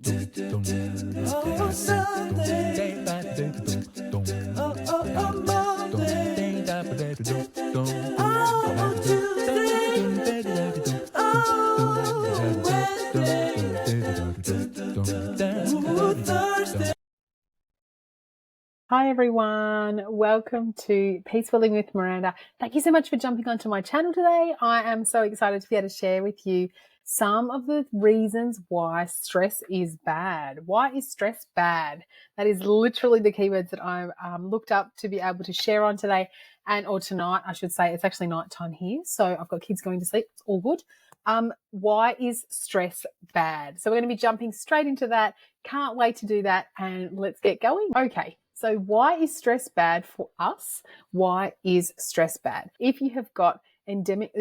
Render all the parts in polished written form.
Oh, Sunday. Oh, Monday. Oh, Tuesday. Oh, Wednesday. Ooh, Thursday. Hi everyone, welcome to Peaceful Living with Miranda. Thank you so much for jumping onto my channel today. I am so excited to be able to share with you some of the reasons why stress is bad. Why is stress bad? That is literally the keywords that I've looked up to be able to share on today or tonight, I should say. It's actually nighttime here, so I've got kids going to sleep. It's all good. Why is stress bad? So we're going to be jumping straight into that. Can't wait to do that, and let's get going. Okay. So why is stress bad for us? Why is stress bad? If you have got endemic,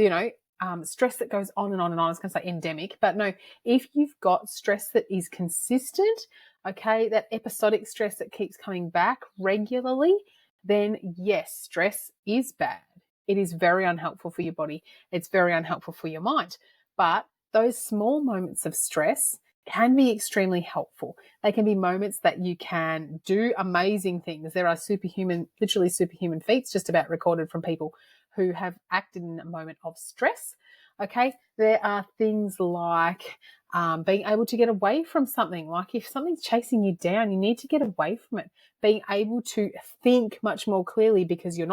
stress that goes on and on and on, I was going to say endemic, but no, if you've got stress that is consistent, okay, that episodic stress that keeps coming back regularly, then yes, stress is bad. It is very unhelpful for your body. It's very unhelpful for your mind. But those small moments of stress can be extremely helpful. They can be moments that you can do amazing things. There are literally superhuman feats just about recorded from people who have acted in a moment of stress. Okay, there are things like being able to get away from something. Like if something's chasing you down, you need to get away from it. Being able to think much more clearly because your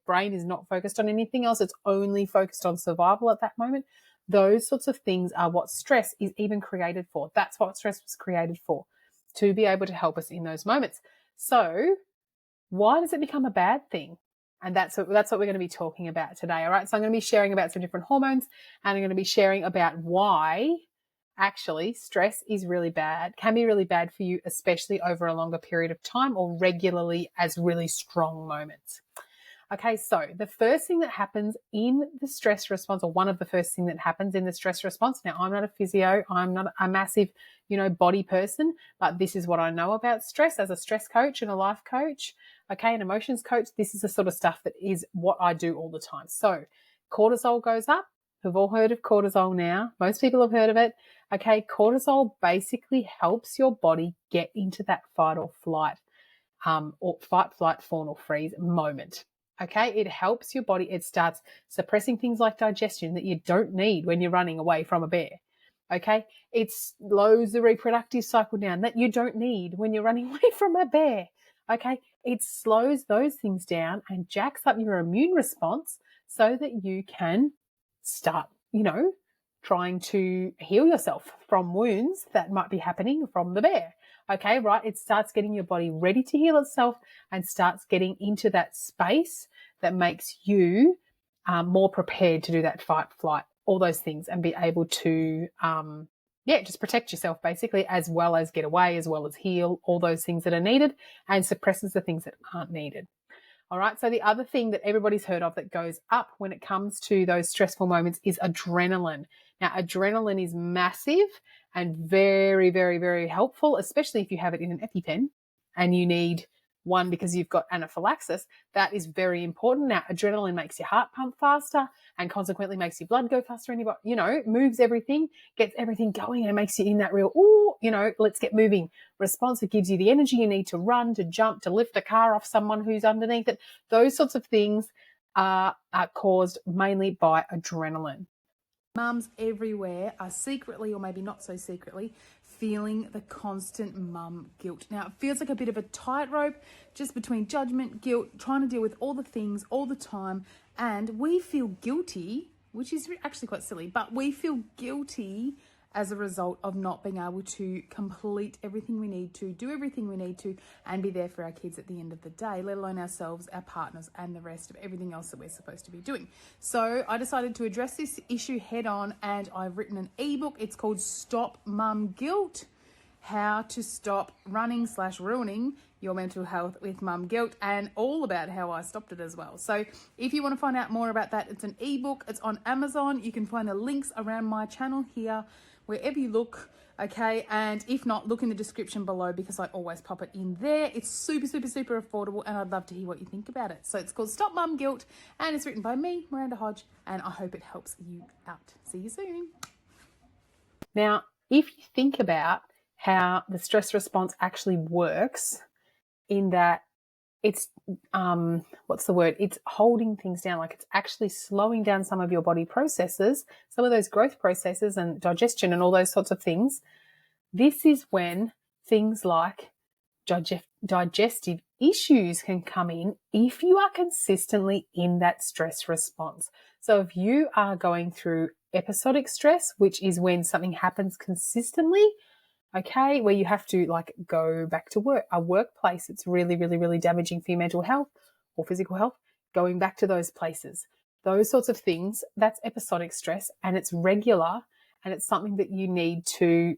brain is not focused on anything else. It's only focused on survival at that moment. Those sorts of things are what stress is even created for. That's what stress was created for, to be able to help us in those moments. So why does it become a bad thing? And that's what we're going to be talking about today. All right. So I'm going to be sharing about some different hormones, and I'm going to be sharing about why actually stress is really bad, can be really bad for you, especially over a longer period of time or regularly as really strong moments. Okay, so the first thing that happens in the stress response, or one of the first things that happens in the stress response. Now, I'm not a physio, I'm not a massive, body person, but this is what I know about stress as a stress coach and a life coach, okay, an emotions coach. This is the sort of stuff that is what I do all the time. So cortisol goes up. We've all heard of cortisol now. Most people have heard of it. Okay, cortisol basically helps your body get into that fight or flight, or fight, flight, fawn, or freeze moment. Okay, it helps your body. It starts suppressing things like digestion that you don't need when you're running away from a bear. Okay, it slows the reproductive cycle down that you don't need when you're running away from a bear. Okay, it slows those things down and jacks up your immune response so that you can start, trying to heal yourself from wounds that might be happening from the bear. Okay, right? It starts getting your body ready to heal itself and starts getting into that space that makes you more prepared to do that fight, flight, all those things, and be able to, just protect yourself basically, as well as get away, as well as heal, all those things that are needed, and suppresses the things that aren't needed. All right. So the other thing that everybody's heard of that goes up when it comes to those stressful moments is adrenaline. Now, adrenaline is massive and very, very, very helpful, especially if you have it in an EpiPen and you need one because you've got anaphylaxis. That is very important. Now, adrenaline makes your heart pump faster and consequently makes your blood go faster and moves everything, gets everything going, and makes you in that real, let's get moving response. It gives you the energy you need to run, to jump, to lift a car off someone who's underneath it. Those sorts of things are caused mainly by adrenaline. Mums everywhere are secretly, or maybe not so secretly, feeling the constant mum guilt. Now, it feels like a bit of a tightrope just between judgment, guilt, trying to deal with all the things all the time. And we feel guilty, which is actually quite silly, but we feel guilty as a result of not being able to complete everything we need to, do everything we need to, and be there for our kids at the end of the day, let alone ourselves, our partners, and the rest of everything else that we're supposed to be doing. So I decided to address this issue head on, and I've written an ebook. It's called Stop Mum Guilt: How to Stop Running/Ruining Your Mental Health with Mum Guilt, and all about how I stopped it as well. So if you want to find out more about that, it's an ebook. It's on Amazon. You can find the links around my channel here, wherever you look, okay? And if not, look in the description below because I always pop it in there. It's super, super, super affordable, and I'd love to hear what you think about it. So it's called Stop Mum Guilt, and it's written by me, Miranda Hodge, and I hope it helps you out. See you soon. Now, if you think about how the stress response actually works, in that it's what's the word? It's holding things down. Like, it's actually slowing down some of your body processes, some of those growth processes and digestion and all those sorts of things. This is when things like digestive issues can come in if you are consistently in that stress response. So if you are going through episodic stress, which is when something happens consistently, okay, where you have to like go back to work, a workplace, it's really, really, really damaging for your mental health or physical health, going back to those places, those sorts of things, that's episodic stress, and it's regular, and it's something that you need to,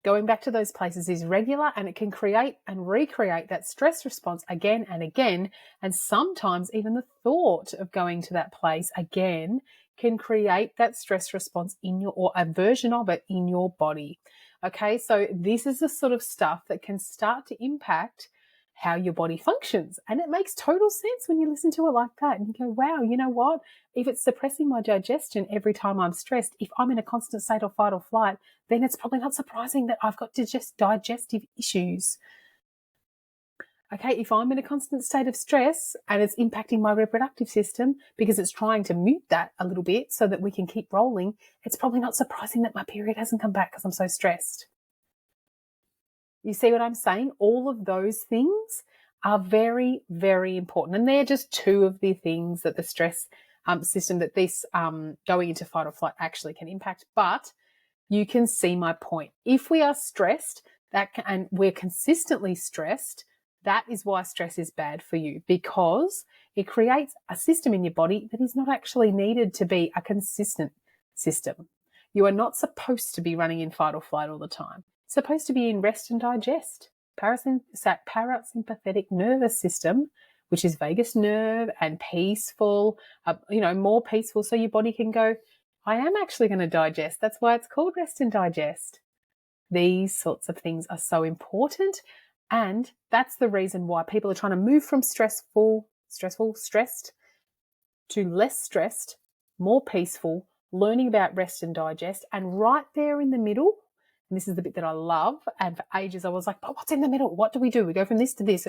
going back to those places is regular, and it can create and recreate that stress response again and again. And sometimes even the thought of going to that place again can create that stress response in your, or a version of it in your body. Okay, so this is the sort of stuff that can start to impact how your body functions. And it makes total sense when you listen to it like that. And you go, wow, you know what? If it's suppressing my digestion every time I'm stressed, if I'm in a constant state of fight or flight, then it's probably not surprising that I've got digestive issues. Okay, if I'm in a constant state of stress and it's impacting my reproductive system because it's trying to mute that a little bit so that we can keep rolling, it's probably not surprising that my period hasn't come back because I'm so stressed. You see what I'm saying? All of those things are very, very important. And they're just two of the things that the stress system, that this going into fight or flight actually can impact. But you can see my point. If we are stressed, and we're consistently stressed, that is why stress is bad for you, because it creates a system in your body that is not actually needed to be a consistent system. You are not supposed to be running in fight or flight all the time. It's supposed to be in rest and digest. Parasympathetic nervous system, which is vagus nerve, and peaceful, more peaceful, so your body can go, I am actually going to digest. That's why it's called rest and digest. These sorts of things are so important. And that's the reason why people are trying to move from stressed, to less stressed, more peaceful, learning about rest and digest. And right there in the middle, and this is the bit that I love, and for ages I was like, but what's in the middle? What do? We go from this to this.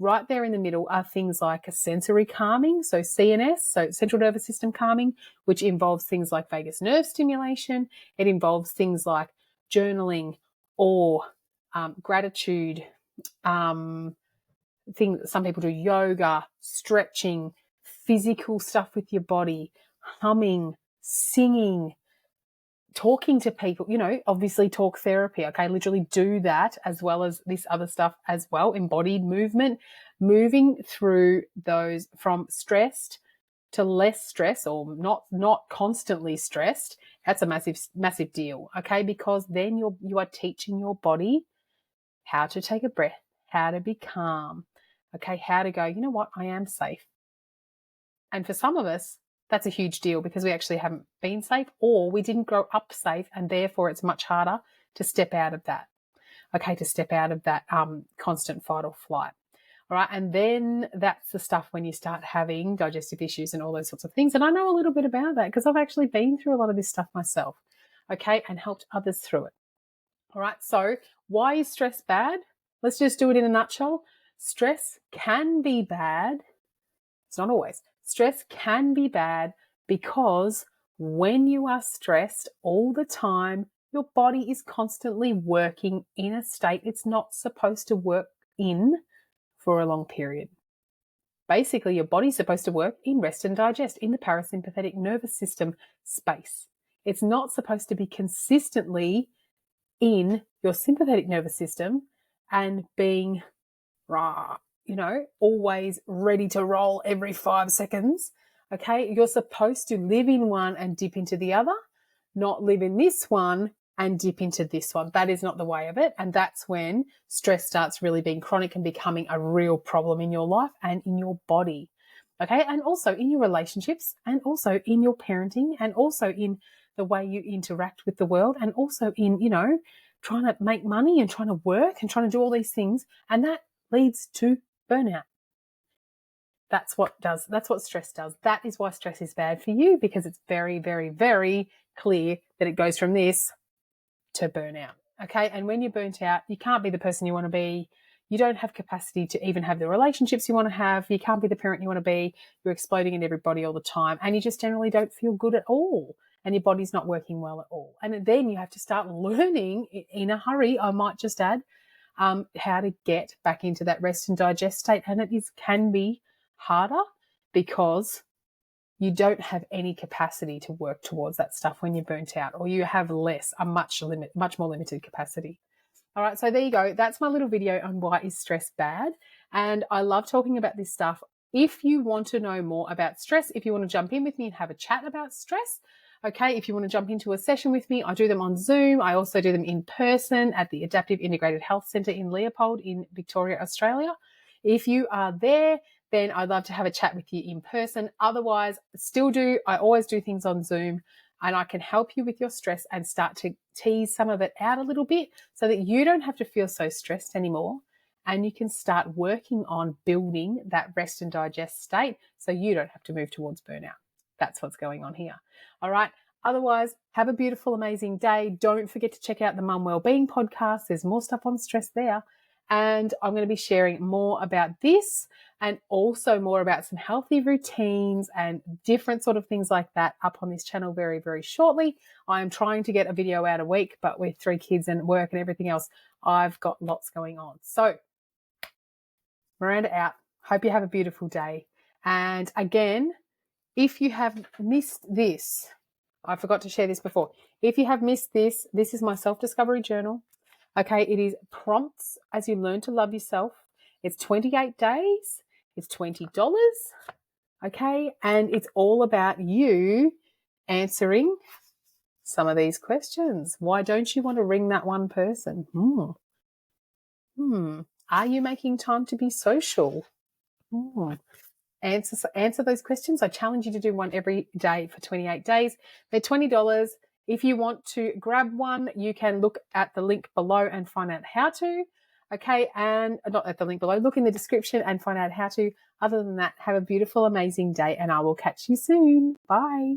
Right there in the middle are things like a sensory calming, so CNS, so central nervous system calming, which involves things like vagus nerve stimulation. It involves things like journaling or gratitude, some people do yoga, stretching, physical stuff with your body, humming, singing, talking to people, obviously talk therapy, okay, literally do that as well as this other stuff as well, embodied movement, moving through those from stressed to less stress, or not constantly stressed. That's a massive deal, okay, because then you are teaching your body how to take a breath, how to be calm, okay, how to go, you know what, I am safe. And for some of us, that's a huge deal because we actually haven't been safe, or we didn't grow up safe, and therefore it's much harder to step out of that, okay, to step out of that constant fight or flight. All right, and then that's the stuff when you start having digestive issues and all those sorts of things. And I know a little bit about that because I've actually been through a lot of this stuff myself, okay, and helped others through it. All right, so why is stress bad? Let's just do it in a nutshell. Stress can be bad. It's not always. Stress can be bad because when you are stressed all the time, your body is constantly working in a state it's not supposed to work in for a long period. Basically, your body's supposed to work in rest and digest, in the parasympathetic nervous system space. It's not supposed to be consistently in your sympathetic nervous system and being always ready to roll every 5 seconds. Okay, you're supposed to live in one and dip into the other, not live in this one and dip into this one. That is not the way of it. And that's when stress starts really being chronic and becoming a real problem in your life and in your body. Okay, and also in your relationships, and also in your parenting, and also in the way you interact with the world, and also in, trying to make money and trying to work and trying to do all these things. And that leads to burnout. That's what stress does. That is why stress is bad for you, because it's very, very, very clear then it goes from this to burnout. Okay. And when you're burnt out, you can't be the person you want to be. You don't have capacity to even have the relationships you want to have. You can't be the parent you want to be. You're exploding at everybody all the time. And you just generally don't feel good at all. And your body's not working well at all. And then you have to start learning in a hurry, I might just add, how to get back into that rest and digest state. And it can be harder because you don't have any capacity to work towards that stuff when you're burnt out, or you have a much more limited capacity. All right, so there you go. That's my little video on why is stress bad. And I love talking about this stuff. If you want to know more about stress, if you want to jump in with me and have a chat about stress, okay, if you want to jump into a session with me, I do them on Zoom. I also do them in person at the Adaptive Integrated Health Centre in Leopold in Victoria, Australia. If you are there, then I'd love to have a chat with you in person. Otherwise, I always do things on Zoom, and I can help you with your stress and start to tease some of it out a little bit so that you don't have to feel so stressed anymore, and you can start working on building that rest and digest state so you don't have to move towards burnout. That's what's going on here. All right. Otherwise, have a beautiful, amazing day. Don't forget to check out the Mum Wellbeing podcast. There's more stuff on stress there. And I'm going to be sharing more about this and also more about some healthy routines and different sort of things like that up on this channel very, very shortly. I am trying to get a video out a week, but with 3 kids and work and everything else, I've got lots going on. So Miranda out. Hope you have a beautiful day. And again, if you have missed this, I forgot to share this before. If you have missed this, this is my self-discovery journal. Okay, it is prompts as you learn to love yourself. It's 28 days. It's $20. Okay, and it's all about you answering some of these questions. Why don't you want to ring that one person? Are you making time to be social? Answer those questions. I challenge you to do one every day for 28 days. They're $20. If you want to grab one, you can look at the link below and find out how to. Okay, and not at the link below, look in the description and find out how to. Other than that, have a beautiful, amazing day, and I will catch you soon. Bye.